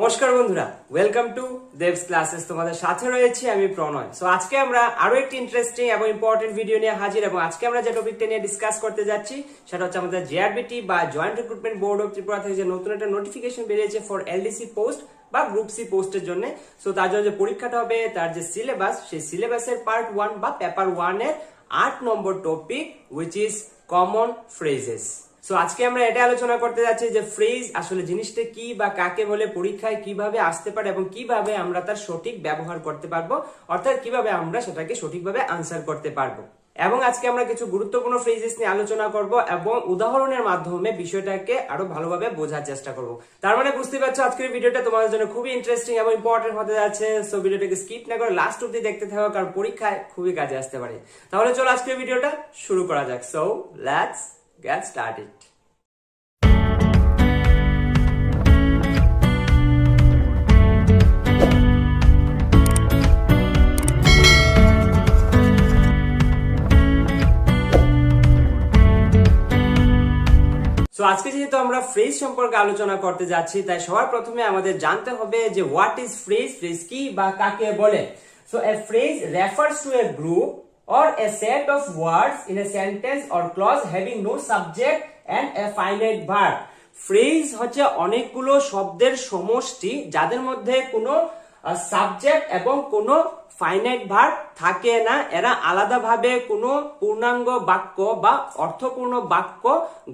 নমস্কার বন্ধুরা, welcome to দেবস classes. তোমাদের সাথে রয়েছে আমি প্রণয়। সো আজকে আমরা আরো একটি ইন্টারেস্টিং এবং ইম্পর্টেন্ট ভিডিও নিয়ে হাজির, এবং আজকে আমরা যে টপিকটা নিয়ে ডিসকাস করতে যাচ্ছি সেটা হচ্ছে আমাদের জেআরবিটি বা joint recruitment board of Tripura থেকে যে নতুন একটা নোটিফিকেশন বেরিয়েছে ফর এলডিসি পোস্ট বা গ্রুপ সি পোস্টের জন্য। সো তার জন্য যে পরীক্ষাটা হবে, তার যে সিলেবাস, সেই সিলেবাসের পার্ট 1 বা পেপার 1 এর 8 number topic, which is common phrases. So আজকে আমরা এটা আলোচনা করতে যাচ্ছি যে ফ্রেজ আসলে জিনিসটা কি বা কাকে বলে, পরীক্ষায় কিভাবে আসতে পারে এবং কিভাবে আমরা তার সঠিক ব্যবহার করতে পারবো, অর্থাৎ কিভাবে আমরা সেটাকে সঠিকভাবে আনসার করতে পারবো। এবং আজকে আমরা কিছু গুরুত্বপূর্ণ ফ্রেজেস নিয়ে আলোচনা করব এবং উদাহরণের মাধ্যমে বিষয়টাকে আরো ভালোভাবে বোঝার চেষ্টা করব। তার মানে বুঝতে পারছো আজকের ভিডিওটা তোমাদের জন্য খুবই ইন্টারেস্টিং এবং ইম্পর্টেন্ট হতে যাচ্ছে। সো ভিডিওটাকে স্কিপ না করে লাস্ট অবধি দেখতে থাকো, কারণ পরীক্ষায় খুবই কাজে আসতে পারে। তাহলে চলো আজকের ভিডিওটা শুরু করা যাক। So let's get started. তো আজকে যেহেতু আমরা ফ্রেজ সম্পর্কে আলোচনা করতে যাচ্ছি, তাই সবার প্রথমে আমাদের জানতে হবে যে হোয়াট ইজ ফ্রেজ, ফ্রেজ কি বা কাকে বলে। So A phrase refers to A group or a set of words in a sentence or clause having no subject and a finite verb. Phrase হচ্ছে অনেকগুলো শব্দের সমষ্টি যাদের মধ্যে কোনো সাবজেক্ট এবং কোনো ফাইনাইট ভার্ব থাকে না। এরা আলাদাভাবে কোনো পূর্ণাঙ্গ বাক্য বা অর্থপূর্ণ বাক্য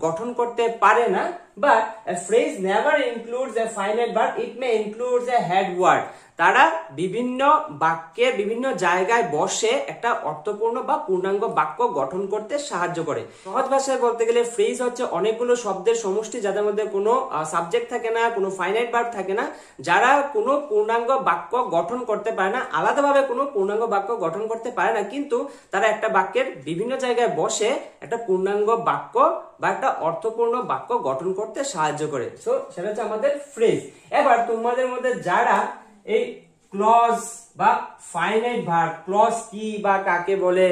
গঠন করতে পারে না। But a phrase never includes a finite verb, it may include a head word. তারা বিভিন্ন বাক্যের বিভিন্ন জায়গায় বসে একটা অর্থপূর্ণ বা পূর্ণাঙ্গ বাক্য গঠন করতে সাহায্য করে। সহজ ভাষায় বলতে গেলে ফ্রেজ হচ্ছে অনেকগুলো শব্দের সমষ্টি যাদের মধ্যে কোনো সাবজেক্ট থাকে না, কোনো ফাইনাইট ভার্ব থাকে না, যারা কোনো পূর্ণাঙ্গ বাক্য গঠন করতে পারে না, আলাদাভাবে কোনো পূর্ণাঙ্গ বাক্য গঠন করতে পারে না, কিন্তু তারা একটা বাক্যের বিভিন্ন জায়গায় বসে একটা পূর্ণাঙ্গ বাক্য বা একটা অর্থপূর্ণ বাক্য গঠন করতে সাহায্য করে। সো সেটা হচ্ছে আমাদের ফ্রেজ। এবার তোমাদের মধ্যে যারা এই ক্লজ বা ফাইনাইট ভার্ব, ক্লজ কি বা কাকে বলে,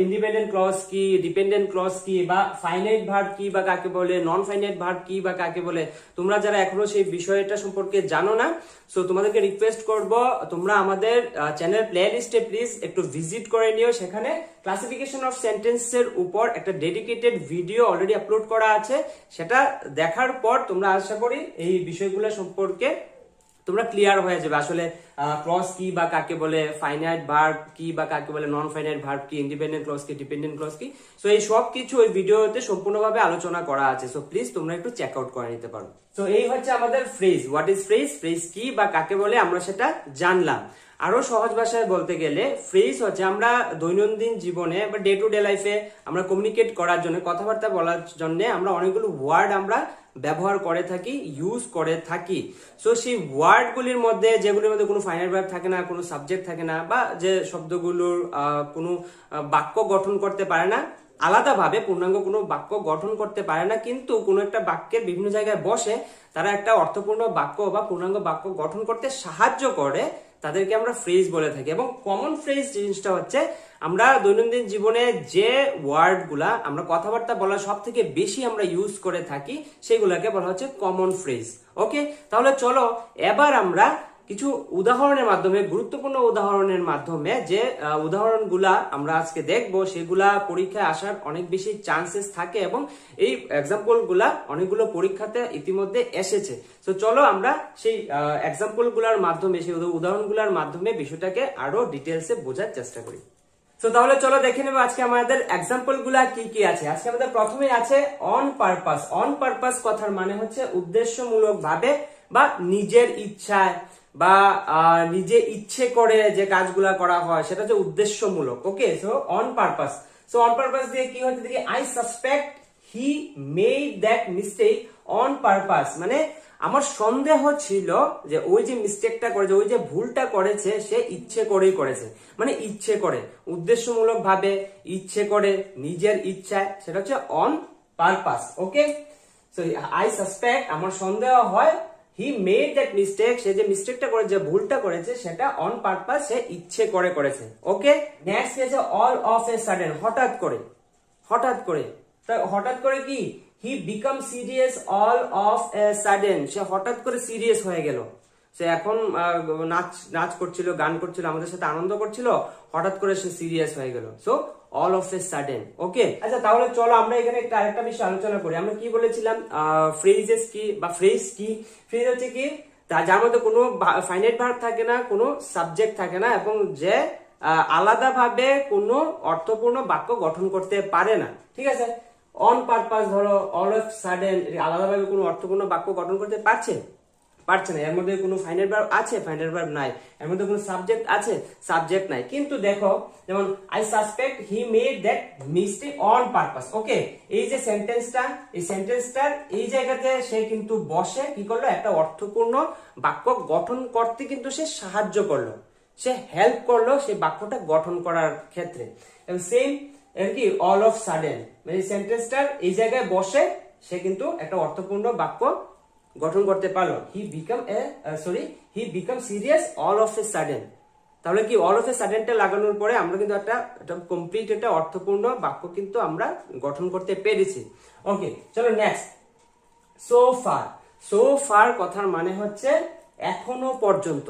ইন্ডিপেন্ডেন্ট ক্লজ কি, ডিপেন্ডেন্ট ক্লজ কি, বা ফাইনাইট ভার্ব কি বা কাকে বলে, নন ফাইনাইট ভার্ব কি বা কাকে বলে, তোমরা যারা এখনো সেই বিষয়টা সম্পর্কে জানো না, সো তোমাদেরকে রিকোয়েস্ট করব তোমরা আমাদের চ্যানেল প্লে লিস্টে প্লিজ একটু ভিজিট করে নিও। সেখানে ক্লাসিফিকেশন অফ সেন্টেন্সের উপর একটা ডেডিকেটেড ভিডিও অলরেডি আপলোড করা আছে। সেটা দেখার পর তোমরা আশা করি এই বিষয়গুলো সম্পর্কে তোমরা ক্লিয়ার হয়ে যাবে। আসলে ক্লজ কি বা কাকে বলে, ফাইনাইট ভার্ব কি বা কাকে বলে, নন ফাইনাইট ভার্ব কি, ইন্ডিপেন্ডেন্ট ক্লজ কি, ডিপেন্ডেন্ট ক্লজ কি, সো এই সব কিছু ওই ভিডিওতে সম্পূর্ণভাবে আলোচনা করা আছে। সো প্লিজ তোমরা একটু চেক আউট করে নিতে পারো। সো এই হচ্ছে আমাদের phrase. What is phrase, phrase কি বা কাকে বলে আমরা সেটা জানলাম। আরো সহজ ভাষায় বলতে গেলে ফ্রেজ হচ্ছে আমরা দৈনন্দিন জীবনে বা ডে টু ডে লাইফে আমরা কমিউনিকেট করার জন্য, কথাবার্তা বলার জন্য আমরা অনেকগুলো ওয়ার্ড আমরা ব্যবহার করে থাকি, ইউজ করে থাকি। সো সেই ওয়ার্ড গুলির মধ্যে যেগুলির মধ্যে কোনো ফাইনাইট ভার্ব থাকে না, কোনো সাবজেক্ট থাকে না, বা যে শব্দগুলোর কোনো বাক্য গঠন করতে পারে না, আলাদাভাবে পূর্ণাঙ্গ কোনো বাক্য গঠন করতে পারে না, কিন্তু কোনো একটা বাক্যের বিভিন্ন জায়গায় বসে তারা একটা অর্থপূর্ণ বাক্য বা পূর্ণাঙ্গ বাক্য গঠন করতে সাহায্য করে, তাদেরকে আমরা ফ্রেজ বলে থাকি। এবং কমন ফ্রেজ জিনিসটা হচ্ছে আমরা দৈনন্দিন জীবনে যে ওয়ার্ড গুলা আমরা কথাবার্তা বলা সব থেকে বেশি আমরা ইউজ করে থাকি, সেগুলাকে বলা হচ্ছে কমন ফ্রেজ। ওকে, তাহলে চলো এবার আমরা কিছু উদাহরণের মাধ্যমে, গুরুত্বপূর্ণ উদাহরণের মাধ্যমে, যে উদাহরণগুলা আমরা আজকে দেখবো সেগুলা পরীক্ষায় আসার অনেক বেশি চান্সেস থাকে এবং এই এক্সাম্পল গুলা অনেকগুলো পরীক্ষাতে ইতিমধ্যে এসেছে। তো চলো আমরা সেই এক্সাম্পল গুলার মাধ্যমে, সেই উদাহরণগুলোর মাধ্যমে বিষয়টাকে আরো ডিটেলসে বোঝার চেষ্টা করি। তো তাহলে চলো দেখে নেবো আজকে আমাদের এক্সাম্পল গুলা কি কি আছে। আজকে আমাদের প্রথমে আছে অন পারপাস। অন পারপাস কথার মানে হচ্ছে উদ্দেশ্যমূলক ভাবে বা নিজের ইচ্ছায় বা নিজে ইচ্ছে করে যে কাজগুলা করা হয় সেটা হচ্ছে উদ্দেশ্যমূলক। Okay, so on purpose. So on purpose দিয়ে কি হচ্ছে দেখি, I suspect he made that mistake on purpose, মানে আমার সন্দেহ ছিল যে ওই যে মিস্টেকটা করেছে, ওই যে ভুলটা করেছে, সে ইচ্ছে করেই করেছে। মানে ইচ্ছে করে, উদ্দেশ্যমূলক ভাবে, ইচ্ছে করে, নিজের ইচ্ছায়, সেটা হচ্ছে on purpose. Okay, so I suspect, আমার সন্দেহ হয়, হি মেড দ্যাট মিস্টেক, সে যে মিস্টেকটা করে, যে ভুলটা করেছে, সেটা অন পারপাস, সে ইচ্ছে করে করেছে। ওকে, নেক্সট আছে অল অফ এ সাডেন, হঠাৎ করে। হঠাৎ করে, হঠাৎ করে কি, he became serious all of a sudden, সে হঠাৎ করে সিরিয়াস হয়ে গেল। সে এখন নাচ করছিল, গান করছিল, আমাদের সাথে আনন্দ করছিল, হঠাৎ করে সে সিরিয়াস হয়ে গেল। So all of a sudden. Okay, আচ্ছা তাহলে চলো আমরা এখানে একটা আরেকটা বিষয় আলোচনা করি। আমরা কি বলেছিলাম, ফ্রেজেস কি বা ফ্রেজ কি? ফ্রেজ হচ্ছে কি, যার মধ্যে কোনো ফাইনাইট ভার্ব থাকে না, কোনো সাবজেক্ট থাকে না, এবং যে আলাদাভাবে কোনো অর্থপূর্ণ বাক্য গঠন করতে পারে না। ঠিক আছে, অন পারপাস ধরো, অল অফ সাডেন আলাদাভাবে কোনো অর্থপূর্ণ বাক্য গঠন করতে পারছে না। এর মধ্যে কোনো ফাইনাইট ভার্ব আছে, ফাইনাইট ভার্ব নাই। এর মধ্যে কোনো সাবজেক্ট আছে, সাবজেক্ট নাই। কিন্তু দেখো, যেমন I suspect he made that mistake on purpose. Okay, এই যে সেন্টেন্সটা, এই সেন্টেন্সটার এই জায়গাতে সে কিন্তু বসে কি করলো, একটা অর্থপূর্ণ বাক্য গঠন করতে কিন্তু সে সাহায্য করলো, সে হেল্প করলো সেই বাক্যটা গঠন করার ক্ষেত্রে। এবং সেম এর কি, অল অফ সাডেন মানে সেন্টেন্সটার এই জায়গায় বসে সে কিন্তু একটা অর্থপূর্ণ বাক্য গঠন করতে পারলো। He became serious all of a sudden. তাহলে কি, অল অফ এ সাডেনটা লাগানোর পরে আমরা কিন্তু একটা কমপ্লিট একটা অর্থপূর্ণ বাক্য কিন্তু আমরা গঠন করতে পেরেছি। ওকে, চলো নেক্সট। সো ফার কথার মানে হচ্ছে এখনো পর্যন্ত,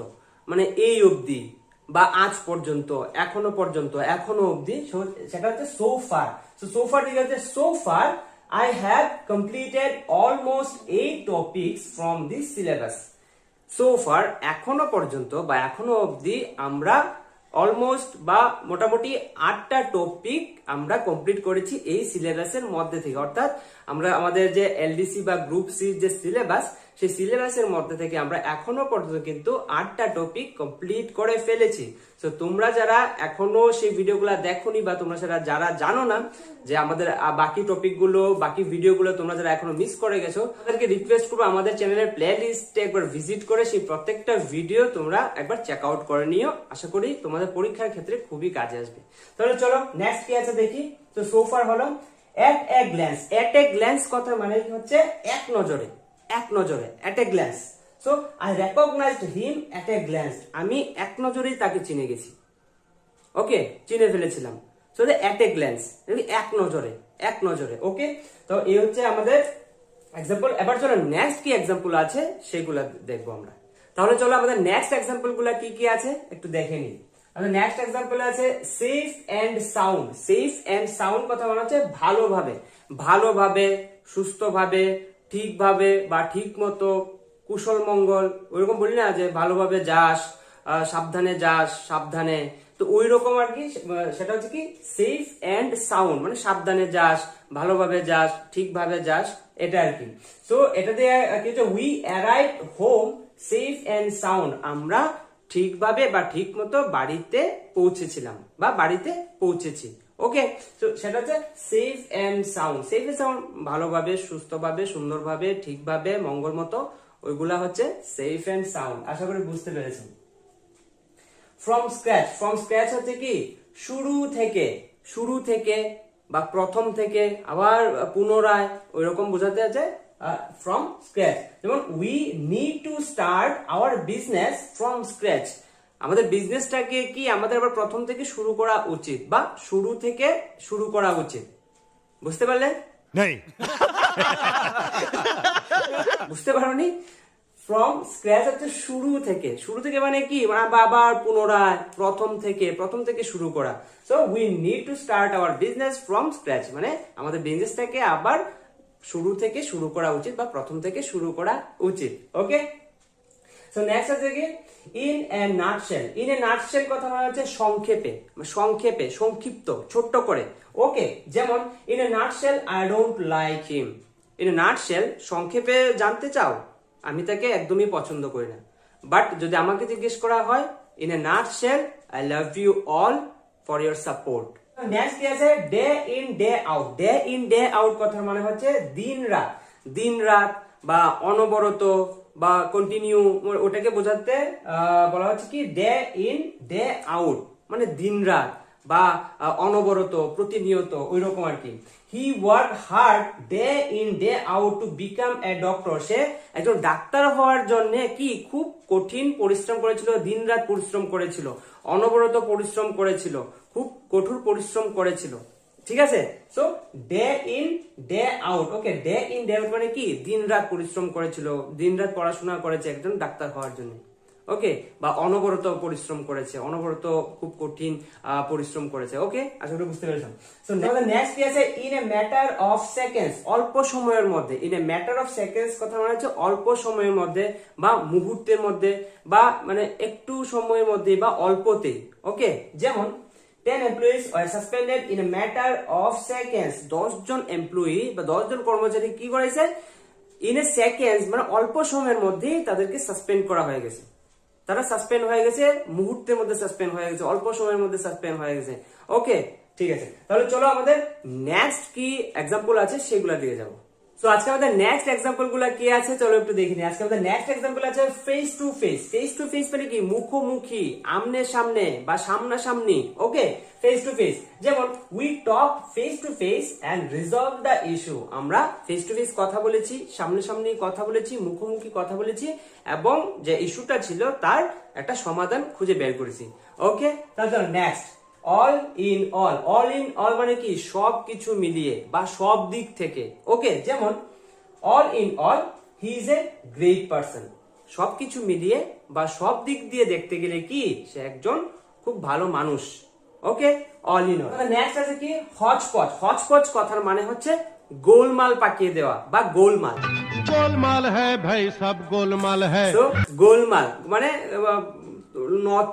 মানে এই অবধি বা আজ পর্যন্ত, এখনো পর্যন্ত, এখনো অবধি, সেটা হচ্ছে সো ফার। সো ফার দিকে হচ্ছে so far I have completed almost 8 topics from this syllabus. So far, এখনো পর্যন্ত বা এখনো অবধি আমরা অলমোস্ট বা মোটামুটি 8টা টপিক আমরা কমপ্লিট করেছি এই সিলেবাসের মধ্যে থেকে। অর্থাৎ আমরা আমাদের যে এলডিসি বা গ্রুপ সি যে সিলেবাস, সেই সিলেবাসের মধ্যে থেকে আমরা এখনো পর্যন্ত কিন্তু 8টা টপিক কমপ্লিট করে ফেলেছি। তো তোমরা যারা এখনো সেই ভিডিওগুলো দেখোনি বা তোমরা যারা জানো না যে আমাদের বাকি টপিকগুলো, বাকি ভিডিওগুলো তোমরা যারা এখনো মিস করে গেছো, তাদেরকে রিকোয়েস্ট করবো আমাদের চ্যানেলের প্লে লিস্টে একবার ভিজিট করে সেই প্রত্যেকটা ভিডিও তোমরা একবার চেক আউট করে নিও। আশা করি তোমাদের পরীক্ষার ক্ষেত্রে খুবই কাজে আসবে। তাহলে চলো নেক্সট কি আছে দেখি। তো সোফার হলো এট a glance. At a glance কথা মানে কি হচ্ছে এক নজরে, এক নজরে, at a glance. So I recognized him at a glance, আমি এক নজরেই তাকে চিনে গেছি। ওকে, চিনে ফেলেছিলাম। সো এট এ গ্ল্যান্স, এক নজরে, এক নজরে। ওকে, তো এই হচ্ছে আমাদের এক্সাম্পল। এবার চলো নেক্সট কি এক্সাম্পল আছে সেগুলা দেখবো আমরা। তাহলে চলো আমাদের নেক্সট এক্সাম্পল গুলা কি কি আছে একটু দেখে নিই। আমাদের নেক্সট এক্সাম্পল আছে safe and sound. Safe and sound কথা বলা হচ্ছে ভালোভাবে, ভালোভাবে, সুস্থভাবে, ঠিকভাবে বা ঠিক মতো, কুশল মঙ্গল, ওইরকম বলি না যে ভালোভাবে যাস, সাবধানে যাস, সাবধানে। তো ওই রকম আর কি, সেটা হচ্ছে কি সেফ এন্ড সাউন্ড, মানে সাবধানে যাস, ভালোভাবে যাস, ঠিকভাবে যাস, এটা আর কি। তো এটা দিয়ে কি হচ্ছে, we arrive home safe and sound, আমরা ঠিকভাবে বা ঠিক মতো বাড়িতে পৌঁছেছিলাম বা বাড়িতে পৌঁছেছি। ওকে, তো সেটা হচ্ছে safe and sound. Safe and sound ভালোভাবে, সুস্থভাবে, সুন্দরভাবে, ঠিকভাবে, মঙ্গল মতো, ওইগুলা হচ্ছে সেফ এন্ড সাউন্ড। আশা করি বুঝতে পেরেছেন। From scratch. ফ্রম স্ক্র্যাচ হচ্ছে কি শুরু থেকে, শুরু থেকে বা প্রথম থেকে, আবার পুনরায়, ওই রকম বোঝাতে আছে ফ্রম স্ক্র্যাচ। যেমন we need to start our business from scratch, আমাদের বিজনেসটাকে কি আমাদের আবার প্রথম থেকে শুরু করা উচিত বা শুরু থেকে শুরু করা উচিত। বুঝতে পারলে? নেই বুঝতে পারোনি? ফ্রম স্ক্র্যাচ হচ্ছে শুরু থেকে। শুরু থেকে মানে কি, মানে আবার পুনরায়, প্রথম থেকে, প্রথম থেকে শুরু করা। So we need to start our business from scratch, মানে আমাদের বিজনেসটাকে আবার শুরু থেকে শুরু করা উচিত বা প্রথম থেকে শুরু করা উচিত। ওকে, সো নেক্সট আছে কি in a nutshell. In a nutshell কথা মানে হচ্ছে সংক্ষেপে, সংক্ষেপে, সংক্ষিপ্ত, ছোট্ট করে। ওকে, যেমন in a nutshell I don't like him. In a nutshell সংক্ষেপে জানতে চাও, আমি তাকে একদমই পছন্দ করি না। বাট যদি আমাকে জিজ্ঞেস করা হয়, in a nutshell I love you all for your support. Next কি আছে day in day out. Day in day out কথা মানে হচ্ছে দিন রাত, দিন রাত বা অনবরত বা কন্টিনিউ, ওটাকে বোঝাতে বলা হচ্ছে কি ডে ইন ডে আউট, মানে দিন রাত বা অনবরত, প্রতিনিয়ত, ওই রকম আর কি। He work hard day in day out to become a doctor. সে একজন ডাক্তার হওয়ার জন্য কি খুব কঠিন পরিশ্রম করেছিল, দিন রাত পরিশ্রম করেছিল, অনবরত পরিশ্রম করেছিল, খুব কঠোর পরিশ্রম করেছিল। ঠিক আছে। So day in day out, okay, day in day out মানে কি দিন রাত পরিশ্রম করেছিল, দিন রাত পড়াশোনা করেছে একজন ডাক্তার হওয়ার জন্য, ওকে, বা অনবরত পরিশ্রম করেছে, অনবরত খুব কঠিন পরিশ্রম করেছে, ওকে, আশা করি বুঝতে পেরেছেন। সো নেক্সট কি আছে, in a matter of seconds, অল্প সময়ের মধ্যে, in a matter of seconds কথা মানে হচ্ছে অল্প সময়ের মধ্যে বা মুহূর্তের মধ্যে বা মানে একটু সময়ের মধ্যে বা অল্পতেই, ওকে, যেমন 10 employees were suspended in a matter of seconds, 10 জন এমপ্লয়ি বা 10 জন কর্মচারী কি করেছে, ইন এ সেকেন্ডস মানে অল্প সময়ের মধ্যেই তাদেরকে সাসপেন্ড করা হয়ে গেছে, তারা সাসপেন্ড হয়ে গেছে, মুহূর্তের মধ্যে সাসপেন্ড হয়ে গেছে, অল্প সময়ের মধ্যে সাসপেন্ড হয়ে গেছে, ওকে, ঠিক আছে। তাহলে চলো আমাদের নেক্সট কি এক্সাম্পল আছে সেগুলো দিয়ে যাবো। সো আজকে আমাদের নেক্সট এক্সাম্পল গুলা কি আছে চলো একটু দেখে নিই। আজকে আমাদের নেক্সট এক্সাম্পল আছে face to face. Face to face মানে কি মুখোমুখি, আমনে সামনে বা সামনাসামনি, ওকে, ফেস টু ফেস। যেমন we talk face to face and resolve the issue, আমরা ফেস টু ফেস কথা বলেছি, সামনাসামনি কথা বলেছি, মুখোমুখি কথা বলেছি এবং যে ইস্যুটা ছিল তার একটা সমাধান খুঁজে বের করেছি, ওকে। তাহলে next all in all, all in all মানে কি সব কিছু মিলিয়ে বা সব দিক থেকে, ওকে, যেমন all in all he is a great person, সবকিছু মিলিয়ে বা সব দিক দিয়ে দেখতে গেলে কি সে একজন খুব ভালো মানুষ, ওকে, অল ইন অল। নেক্সট আছে কি হচপচ। হচপচ কথার মানে হচ্ছে গোলমাল পাকিয়ে দেওয়া বা গোলমাল। गोलमाल है भाई, सब गोलमाल है। তো গোলমাল মানে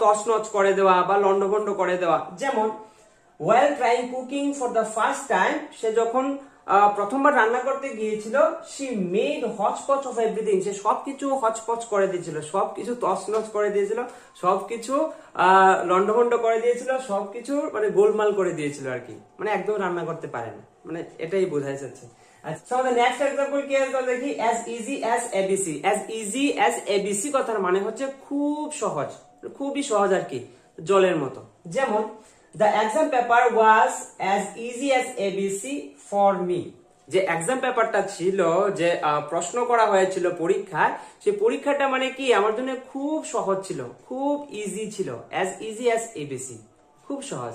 তছনছ করে দেওয়া বা লন্ডভন্ড করে দেওয়া। যেমন while trying cooking for the first time, সে যখন প্রথমবার রান্না করতে গিয়েছিল, she made hotchpotch of everything, সে সবকিছু হচপচ করে দিয়েছিল, সবকিছু তছনছ করে দিয়েছিল, সবকিছু লন্ডভন্ড করে দিয়েছিল, সবকিছু মানে গোলমাল করে দিয়েছিল আর কি, মানে একদম রান্না করতে পারে না, মানে এটাই বোঝাই যাচ্ছে। আচ্ছা আমাদের নেক্সট এক্সাম্পল কি আছে দেখি, as easy as ABC। as easy as ABC কথার মানে হচ্ছে খুব সহজ, খুবই সহজ আর কি, জলের মতো। যেমন the exam paper was as easy as ABC for me, যে এক্সাম পেপারটা ছিল, যে প্রশ্ন করা হয়েছিল পরীক্ষায়, সেই পরীক্ষাটা মানে কি আমার জন্য খুব সহজ ছিল, খুব ইজি ছিল, as easy as ABC, খুব সহজ,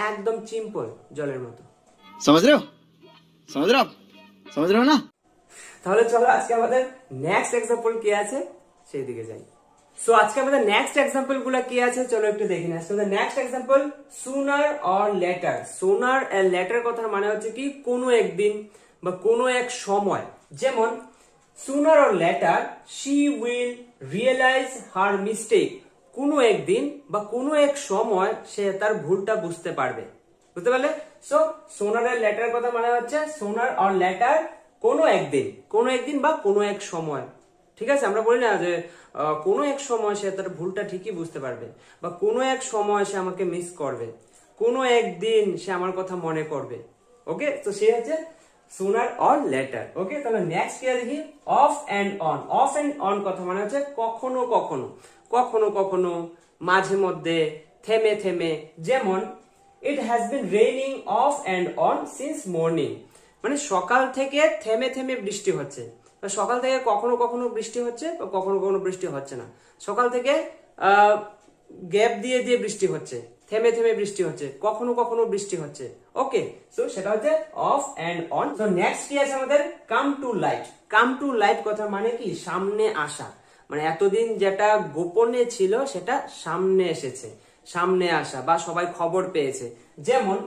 একদম সিম্পল, জলের মতো। समझ रहे हो समझ रहे हो आप समझ रहे हो ना। তাহলে চলো আজকে আমাদের নেক্সট এক্সাম্পল কি আছে সেই দিকে যাই। সো আজকে আমাদের নেক্সট এক্সাম্পল গুলা কি আছে চলো একটু দেখি না। Next example sooner or later. Sooner and later কথার মানে হচ্ছে কি কোনো একদিন বা কোনো এক সময়। যেমন sooner or later she will realize her mistake, কোনো একদিন বা কোনো এক সময় সে তার ভুলটা বুঝতে পারবে, বুঝতে পারলে। সো সোনার এর লেটার কথা মানে হচ্ছে সোনার অর লেটার কোনো একদিন বা কোনো এক সময়, ঠিক আছে। আমরা বলি না যে কোনো এক সময় সে তার ভুলটা ঠিকই বুঝতে পারবে, বা কোনো এক সময় সে আমাকে মিস করবে, কোনো একদিন সে আমার কথা মনে করবে, ওকে। তো সে হচ্ছে সোনার অর লেটার, ওকে। তাহলে নেক্সট কি দেখি off and on. Off and on কথা মানে হচ্ছে কখনো কখনো, কখনো কখনো, মাঝে মধ্যে, থেমে থেমে। যেমন it has been raining off and on since morning, মানে সকাল থেকে থেমে থেমে বৃষ্টি হচ্ছে, সকাল থেকে কখনো কখনো বৃষ্টি হচ্ছে বা কখনো কখনো বৃষ্টি হচ্ছে না, সকাল থেকে গ্যাপ দিয়ে দিয়ে বৃষ্টি হচ্ছে, থেমে থেমে বৃষ্টি হচ্ছে, কখনো কখনো বৃষ্টি হচ্ছে, ওকে। সো সেটা হচ্ছে অফ এন্ড অন। তো নেক্সট কি আছে আমাদের come to light. Come to light কথা মানে কি সামনে আসা, মানে এতদিন যেটা গোপনে ছিল সেটা সামনে এসেছে, সামনে আসা বা সবাই খবর পেয়েছে। যেমন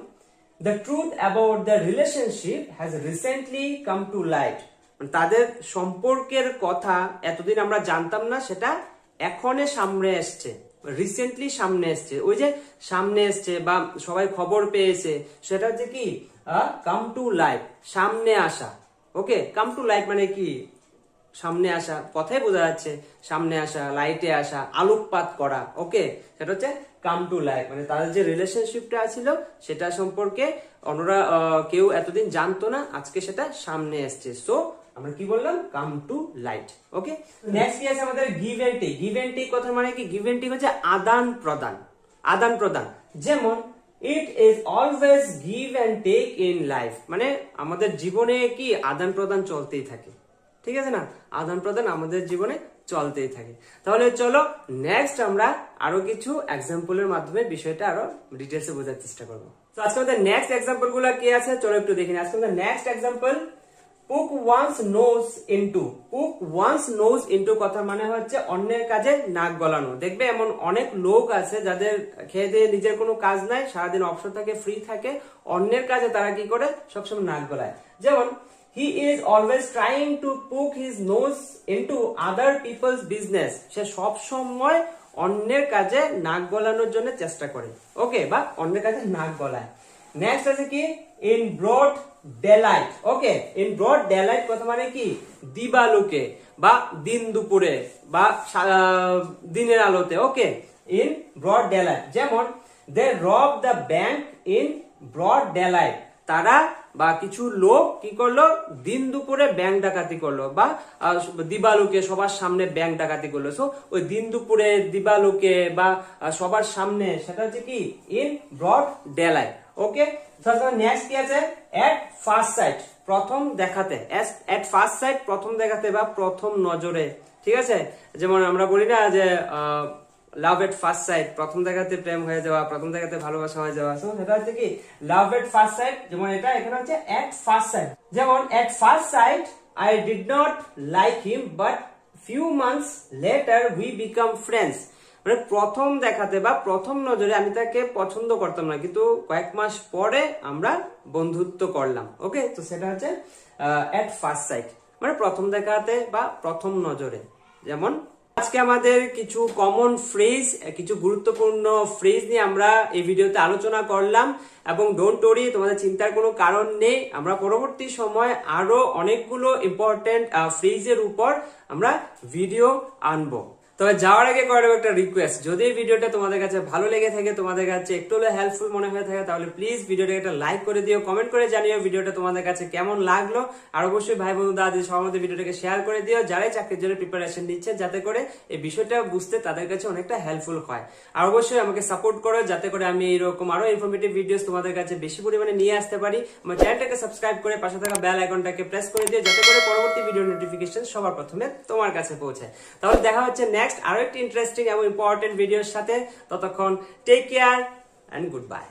the truth about the relationship has recently come to light, তাদের সম্পর্কের কথা এতদিন আমরা জানতাম না, সেটা এখনে সামনে এসছে, রিসেন্টলি সামনে এসছে। ওই যে সামনে এসছে বা সবাই খবর পেয়েছে, সেটা হচ্ছে কি কাম টু লাইট, সামনে আসা, ওকে। কাম টু লাইট মানে কি সামনে আসা, কথাই বোঝা যাচ্ছে, সামনে আসা, লাইটে আসা, আলোকপাত করা, ওকে। সেটা হচ্ছে কাম টু লাইট, মানে তাদের যে রিলেশনশিপটা ছিল সেটা সম্পর্কে অন্যরা কেউ এতদিন জানতো না, আজকে সেটা সামনে এসছে। সো আমরা কি বললাম come to light, okay. Next কি আছে আমাদের give and take. Give and take কথা মানে কি গিভ এন্ড টেক হচ্ছে আদান প্রদান, আদান প্রদান। যেমন it is always give and take in life, মানে আমাদের জীবনে কি আদান প্রদান চলতেই থাকে, ঠিক আছে না, আদান প্রদান আমাদের জীবনে চলতেই থাকে। তাহলে চলো নেক্সট আমরা আরো কিছু এক্সাম্পলের মাধ্যমে বিষয়টা আরো ডিটেলসে বোঝার চেষ্টা করবো। তো আজকে আমাদের নেক্সট এক্সাম্পল গুলো কি আছে চলো একটু দেখি। আজকে আমাদের next example, poke one's nose into. Poke one's nose into কথার মানে হচ্ছে অন্যের কাজে নাক গলানো। দেখবে এমন অনেক লোক আছে যাদের খেয়ে দিয়ে নিজের কোনো কাজ নাই, সারাদিন অবসর থাকে, ফ্রি থাকে, অন্যের কাজে তারা কি করে সবসময় নাক গলায়। যেমন he is always trying to poke his nose into other people's business, সে সব সময় অন্যের কাজে নাক গলানোর জন্য চেষ্টা করে, ওকে, বা অন্যের কাজে নাক গলায়। নেক্সট আছে কি, in broad daylight. Okay, in broad daylight কথা মানে কি দিবালোকে বা দিন দুপুরে বা দিনের আলোতে। Okay, in broad daylight. যেমন they rob the bank in broad daylight, তারা বা কিছু লোক কি করলো দিন দুপুরে ব্যাংক ডাকাতি করলো বা দিবালোকে সবার সামনে ব্যাংক ডাকাতি করলো। সো ওই দিন দুপুরে দিবালোকে বা সবার সামনে, সেটা হচ্ছে কি in broad daylight. Okay, next কি আছে, এট ফার্স্ট সাইট, প্রথম দেখাতে। এট ফার্স্ট সাইট প্রথম দেখাতে বা প্রথম নজরে, ঠিক আছে। যেমন আমরা বলি না যে লাভ এট ফার্স্ট সাইট, প্রথম দেখাতে প্রেম হয়ে যাওয়া, প্রথম দেখাতে ভালোবাসা হয়ে যাওয়া। সো সেটা হচ্ছে কি লাভ এট ফার্স্ট সাইট। যেমন এটা এখানে হচ্ছে এট ফার্স্ট সাইট। যেমন at first sight I did not like him but few months later we became friends, মানে প্রথম দেখাতে বা প্রথম নজরে আমি তাকে পছন্দ করতাম না, কিন্তু কয়েক মাস পরে আমরা বন্ধুত্ব করলাম। ওকে, তো সেটা হচ্ছে এট ফার্স্ট সাইট, মানে প্রথম দেখাতে বা প্রথম নজরে। যেমন আজকে আমাদের কিছু কমন ফ্রেজ, কিছু গুরুত্বপূর্ণ ফ্রেজ নিয়ে আমরা এই ভিডিওতে আলোচনা করলাম, এবং ডোন্ট ওরি, তোমাদের চিন্তার কোনো কারণ নেই, আমরা পরবর্তী সময় আরো অনেকগুলো ইম্পর্টেন্ট ফ্রেজের উপর আমরা ভিডিও আনবো। তবে যাওয়ার আগে করে একটা রিকোয়েস্ট, যদি এই ভিডিওটা তোমাদের কাছে ভালো লেগে থাকে, তোমাদের কাছে একটু হলে হেল্পফুল মনে হয়ে থাকে, তাহলে প্লিজ ভিডিওটা একটা লাইক করে দিও, কমেন্ট করে জানিও ভিডিওটা তোমাদের কাছে কেমন লাগলো। আর অবশ্যই ভাই বন্ধু দাদি সবার মধ্যে ভিডিওটাকে শেয়ার করে দিও, যারাই চাকরির জন্য প্রিপারেশন নিচ্ছে, যাতে করে এই বিষয়টা বুঝতে তাদের কাছে অনেকটা হেল্পফুল হয়। আর অবশ্যই আমাকে সাপোর্ট করো, যাতে করে আমি এরকম আরো ইনফরমেটিভ ভিডিওস তোমাদের কাছে বেশি পরিমাণে নিয়ে আসতে পারি। আমার চ্যানেলটাকে সাবস্ক্রাইব করে পাশে থাকা বেল আইকনটাকে প্রেস করে দিও, যাতে করে পরবর্তী ভিডিও নোটিফিকেশন সবার প্রথমে তোমার কাছে পৌঁছায়। তাহলে দেখা হচ্ছে নেক্সট আরো একটি ইন্টারেস্টিং এবং ইম্পর্টেন্ট ভিডিওর সাথে। ততক্ষণ take care and good by.